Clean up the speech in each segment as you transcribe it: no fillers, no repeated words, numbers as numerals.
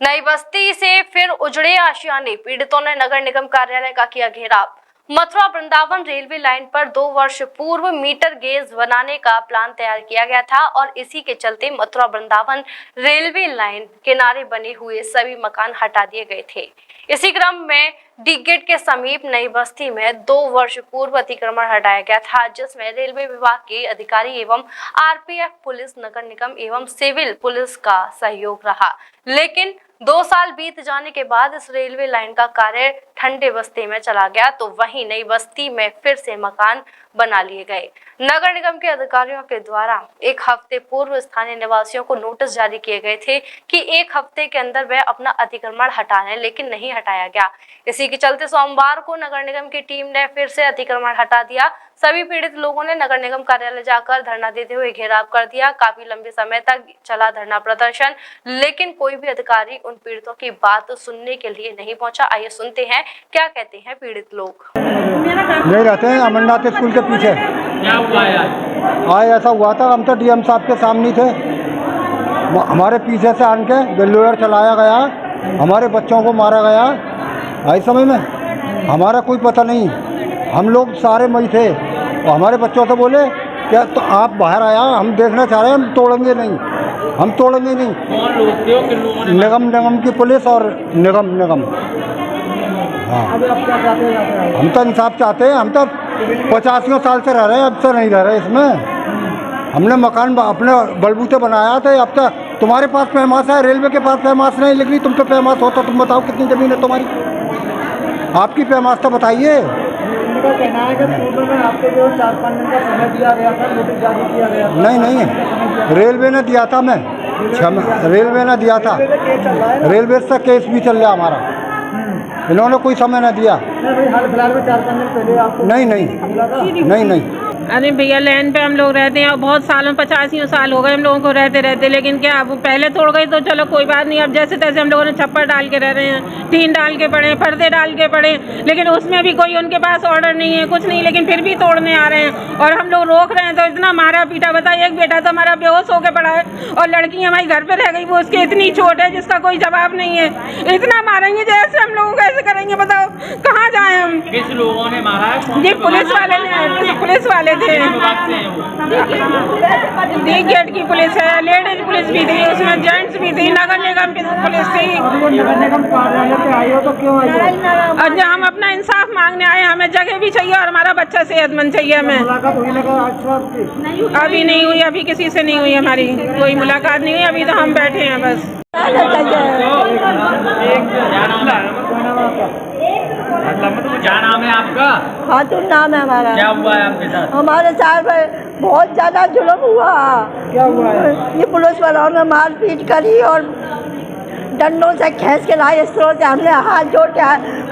नई बस्ती से फिर उजड़े आशियाने, पीड़ितों ने नगर निगम कार्यालय का किया घेराव। मथुरा वृंदावन रेलवे लाइन पर 2 वर्ष पूर्व मीटर गेज बनाने का प्लान तैयार किया गया था और इसी के चलते मथुरा वृंदावन रेलवे लाइन किनारे बने हुए सभी मकान हटा दिए गए थे। इसी क्रम में डी गेट के समीप नई बस्ती में 2 वर्ष पूर्व अतिक्रमण हटाया गया था, जिसमें रेलवे विभाग के अधिकारी एवं आरपीएफ पुलिस, नगर निगम एवं सिविल पुलिस का सहयोग रहा। लेकिन 2 साल बीत जाने के बाद इस रेलवे लाइन का कार्य ठंडे बस्ती में चला गया, तो वहीं नई बस्ती में फिर से मकान बना लिए गए। नगर निगम के अधिकारियों के द्वारा 1 हफ्ते पूर्व स्थानीय निवासियों को नोटिस जारी किए गए थे कि 1 हफ्ते के अंदर वह अपना अतिक्रमण हटा लें, लेकिन नहीं हटाया गया। इसी के चलते सोमवार को नगर निगम की टीम ने फिर से अतिक्रमण हटा दिया। सभी पीड़ित लोगों ने नगर निगम कार्यालय जाकर धरना देते हुए घेराव कर दिया। काफी लंबे समय तक चला धरना प्रदर्शन, लेकिन कोई भी अधिकारी उन पीड़ितों की बात सुनने के लिए नहीं पहुंचा। आइए सुनते हैं क्या कहते हैं पीड़ित लोग। नहीं रहते हैं अमरनाथ स्कूल के पीछे। क्या हुआ यार? आज ऐसा हुआ था, हम तो डीएम साहब के सामने थे, हमारे पीछे से आन के बेलोयर चलाया गया, हमारे बच्चों को मारा गया। आई समय में हमारा कोई पता नहीं, हम लोग सारे मई थे और हमारे बच्चों से बोले क्या तो आप बाहर आया, हम देखना चाह रहे हैं, हम तोड़ेंगे नहीं, हम तोड़ेंगे नहीं। कौन लोग थे? किन लोगों ने? निगम की पुलिस और निगम। हाँ, हम तो इंसाफ चाहते हैं। हम तो 85 साल से रह रहे हैं, अब से नहीं रह रहे इसमें। हमने मकान अपने बलबूते बनाया था। अब तक तुम्हारे पास पैमास है, रेलवे के पास पैमास नहीं, लेकिन तुम पे पैमास होता, तुम बताओ कितनी ज़मीन है तुम्हारी, आपकी पैमास तो बताइए। उनका कहना है कि पूर्व में आपको जो 4-5 दिन का समय दिया गया था, नोटिस जारी किया गया था। नहीं, रेलवे ने दिया था, रेलवे ने दिया था, रेलवे से केस भी चल रहा हमारा, इन्होंने कोई समय न दिया। हाल फिलहाल में 4-5 दिन पहले आपको नहीं। अरे भैया लाइन पे हम लोग रहते हैं और बहुत सालों 85 साल हो गए हम लोगों को रहते, लेकिन क्या अब पहले तोड़ गई तो चलो कोई बात नहीं। अब जैसे तैसे हम लोगों ने छप्पर डाल के रह रहे हैं, टीन डाल के पड़े, पर्दे डाल के पड़े, लेकिन उसमें भी कोई उनके पास ऑर्डर नहीं है, कुछ नहीं, लेकिन फिर भी तोड़ने आ रहे हैं और हम लोग रोक रहे हैं। तो इतना मारा पीटा, बताइए, एक बेटा तो हमारा बेहोश होकर पड़ा है और लड़की हमारी घर पर रह गई, वो उसकी इतनी चोट है जिसका कोई जवाब नहीं है। इतना मारेंगे जैसे हम लोगों को कैसे करेंगे, बताओ कहाँ जाए हम? किस लोगों ने मारा है? जी पुलिस वाले थे, डी गेट की पुलिस है, लेडीज पुलिस भी थी, उसमें जेंट्स भी थी, नगर निगम की पुलिस थी। नगर निगम कार्यालय पे आए हो तो क्यों आए? और जो हम अपना इंसाफ मांगने आए, हमें जगह भी चाहिए और हमारा बच्चा सेहतमंद चाहिए। हमें मुलाकात हुई लगा आज से आपकी? अभी नहीं हुई, अभी किसी से नहीं हुई, हमारी कोई मुलाकात नहीं हुई, अभी तो हम बैठे हैं बस। क्या नाम है आपका? खातून नाम है हमारा। क्या हुआ है आपके साथ? हमारे साथ में बहुत ज्यादा जुल्म हुआ। क्या हुआ है? ये पुलिस वालों ने मारपीट करी और डंडों से खींच के लाए, इस तरह से हमने हाथ जोड़ के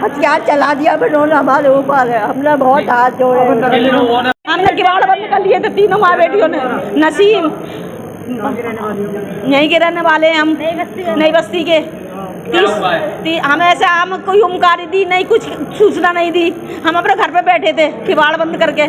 हथियार चला दिया, फिर उन्होंने हमारे ऊपर है, हमने बहुत हाथ जोड़े। किन लोगों ने? हमने किवाड़ बंद कर लिए थे तीनों माँ बेटियों ने। नसीम यहीं के रहने वाले हैं हम, नई बस्ती के। हमें ऐसे हम कोई उमकारी दी नहीं, कुछ सूचना नहीं दी। हम अपने घर पे बैठे थे किवाड़ बंद करके,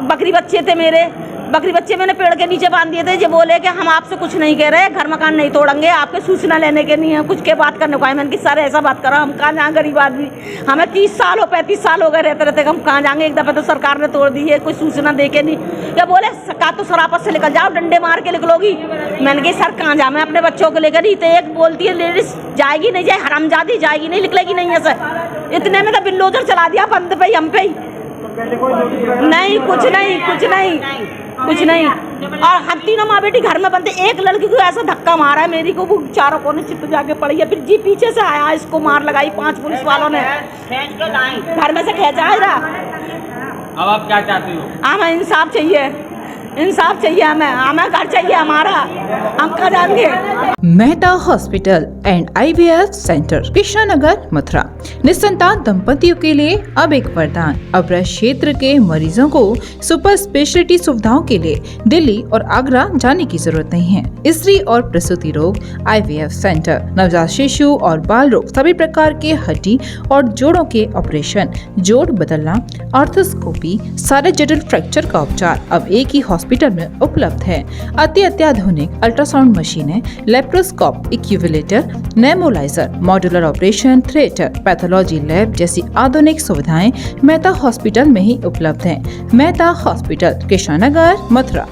बकरी बच्चे थे मेरे, बकरी बच्चे मैंने पेड़ के नीचे बांध दिए थे। ये बोले कि हम आपसे कुछ नहीं कह रहे, घर मकान नहीं तोड़ेंगे, आपके सूचना लेने के नहीं है, कुछ के बात करने को है। मैंने कि सर ऐसा बात करो, हम कहाँ जाएँ, गरीब आदमी, हमें 30 साल हो 35 साल हो गए रहते, हम कहाँ जाएंगे। एक दफ़ा तो सरकार ने तोड़ दी है, कोई सूचना दे के नहीं। क्या बोले का तो सरापत से निकल जाओ, डंडे मार के निकलोगी। मैंने कहा सर कहाँ जाए, मैं अपने बच्चों को लेकर ही। तो एक बोलती है लेडीज जाएगी नहीं, जाए हरामजादी जाएगी नहीं, निकलेगी नहीं है सर। इतने में तो बिल्डोजर चला दिया बंद पे, हम पे ही नहीं, कुछ नहीं। और हम तीनों माँ बेटी घर में बनते, एक लड़की को ऐसा धक्का मारा है मेरी को, वो चारों कोने चिप जाके पड़ी है। फिर जी पीछे से आया, इसको मार लगाई 5 पुलिस वालों ने, घर में से खींचा है। अब आप क्या चाहते हो? हमें इंसाफ चाहिए हमें घर चाहिए हमारा, हम कहाँ जाएंगे। Mehta hospital and IVF centre, Krishnanagar, Mathura. निसंतान दंपतियों के लिए अब एक वरदान। अब क्षेत्र के मरीजों को सुपर स्पेशलिटी सुविधाओं के लिए दिल्ली और आगरा जाने की जरूरत नहीं है। स्त्री और प्रसूति रोग IVF सेंटर, नवजात शिशु और बाल रोग, सभी प्रकार के हड्डी और जोड़ों के ऑपरेशन, जोड़ बदलना, आर्थोस्कोपी, सारे जटिल फ्रैक्चर का उपचार अब एक ही हॉस्पिटल में उपलब्ध है। अत्याधुनिक अल्ट्रासाउंड मशीनें, लेप्रोस्कोप, इक्यूविलेटर, nebuliser, modular operation theatre, pathology lab जैसी आधुनिक सुविधाएं मेहता हॉस्पिटल में ही उपलब्ध हैं। मेहता हॉस्पिटल, कृष्णा नगर, मथुरा।